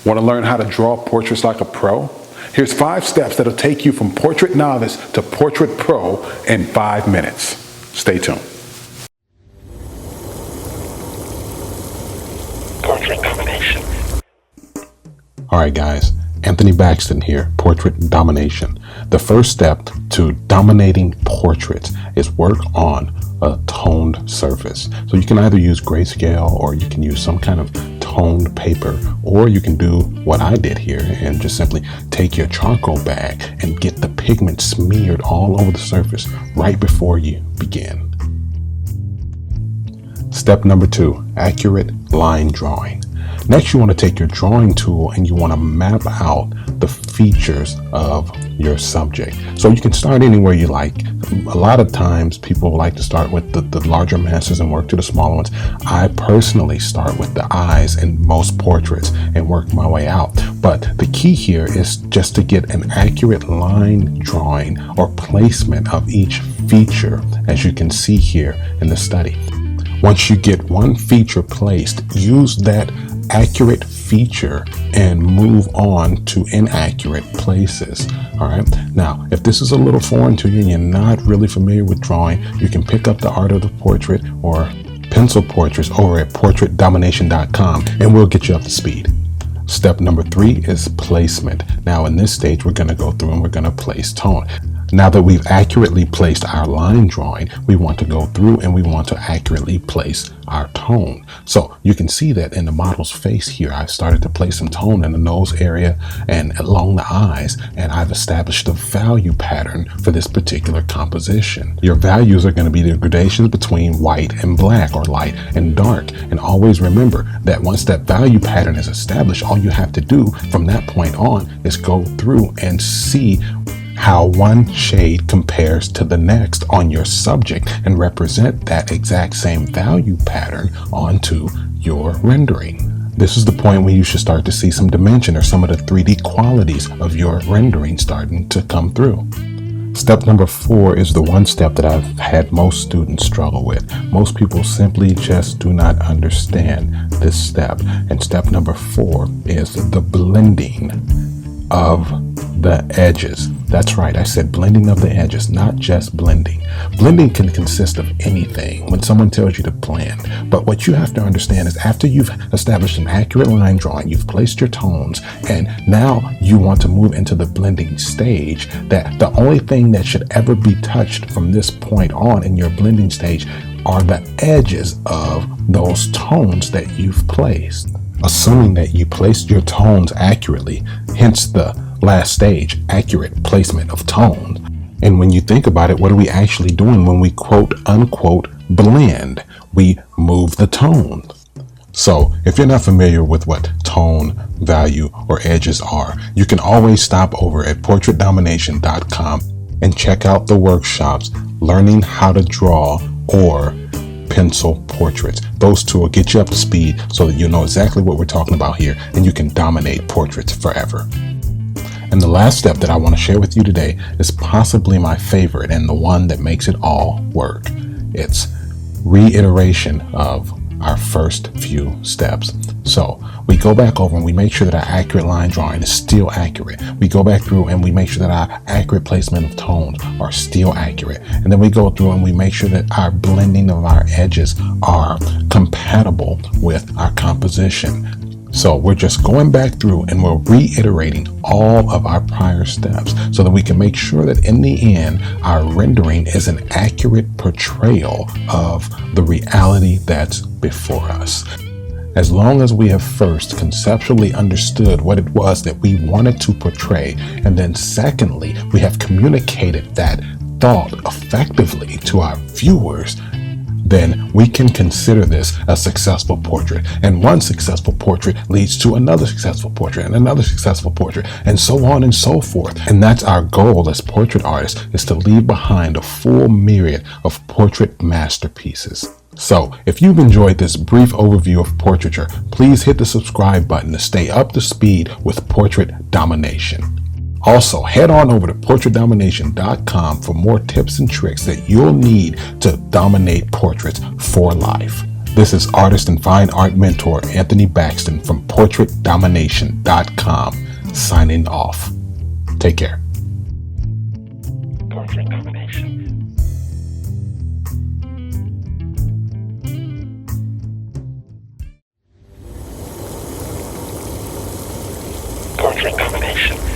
Want to learn how to draw portraits like a pro? Here's 5 steps that'll take you from portrait novice to portrait pro in 5 minutes. Stay tuned. Portrait Domination. All right, guys. Anthony Baxton here, Portrait Domination. The first step to dominating portraits is work on a toned surface. So you can either use grayscale or you can use some kind of toned paper, or you can do what I did here and just simply take your charcoal bag and get the pigment smeared all over the surface right before you begin. Step number 2, accurate line drawing. Next, you want to take your drawing tool and you want to map out the features of your subject. So you can start anywhere you like. A lot of times people like to start with the larger masses and work to the smaller ones. I personally start with the eyes in most portraits and work my way out. But the key here is just to get an accurate line drawing or placement of each feature, as you can see here in the study. Once you get one feature placed, use that accurate feature and move on to inaccurate places. All right. Now, if this is a little foreign to you and you're not really familiar with drawing, you can pick up the Art of the Portrait or Pencil Portraits over at portraitdomination.com and we'll get you up to speed. Step number 3 is placement. Now, in this stage, we're going to go through and we're going to place tone. Now that we've accurately placed our line drawing, we want to go through and we want to accurately place our tone. So you can see that in the model's face here, I've started to place some tone in the nose area and along the eyes, and I've established a value pattern for this particular composition. Your values are going to be the gradations between white and black or light and dark. And always remember that once that value pattern is established, all you have to do from that point on is go through and see how one shade compares to the next on your subject and represent that exact same value pattern onto your rendering. This is the point when you should start to see some dimension or some of the 3D qualities of your rendering starting to come through. Step number 4 is the one step that I've had most students struggle with. Most people simply just do not understand this step. And step number 4 is the blending of the edges. That's right, I said blending of the edges, not just blending. Blending can consist of anything when someone tells you to blend. But what you have to understand is after you've established an accurate line drawing, you've placed your tones, and now you want to move into the blending stage, that the only thing that should ever be touched from this point on in your blending stage are the edges of those tones that you've placed. Assuming that you placed your tones accurately, hence the last stage, accurate placement of tone. And when you think about it, what are we actually doing when we quote unquote blend? We move the tone. So if you're not familiar with what tone, value, or edges are, you can always stop over at portraitdomination.com and check out the workshops, learning how to draw or pencil portraits. Those two will get you up to speed so that you know exactly what we're talking about here and you can dominate portraits forever. And the last step that I want to share with you today is possibly my favorite and the one that makes it all work. It's reiteration of our first few steps. So we go back over and we make sure that our accurate line drawing is still accurate. We go back through and we make sure that our accurate placement of tones are still accurate. And then we go through and we make sure that our blending of our edges are compatible with our composition. So we're just going back through and we're reiterating all of our prior steps so that we can make sure that in the end, our rendering is an accurate portrayal of the reality that's before us. As long as we have first conceptually understood what it was that we wanted to portray, and then secondly, we have communicated that thought effectively to our viewers, then we can consider this a successful portrait. And one successful portrait leads to another successful portrait and another successful portrait, and so on and so forth. And that's our goal as portrait artists, is to leave behind a full myriad of portrait masterpieces. So if you've enjoyed this brief overview of portraiture, please hit the subscribe button to stay up to speed with Portrait Domination. Also, head on over to portraitdomination.com for more tips and tricks that you'll need to dominate portraits for life. This is artist and fine art mentor Anthony Baxton from PortraitDomination.com signing off. Take care. Portrait Domination. Portrait Domination.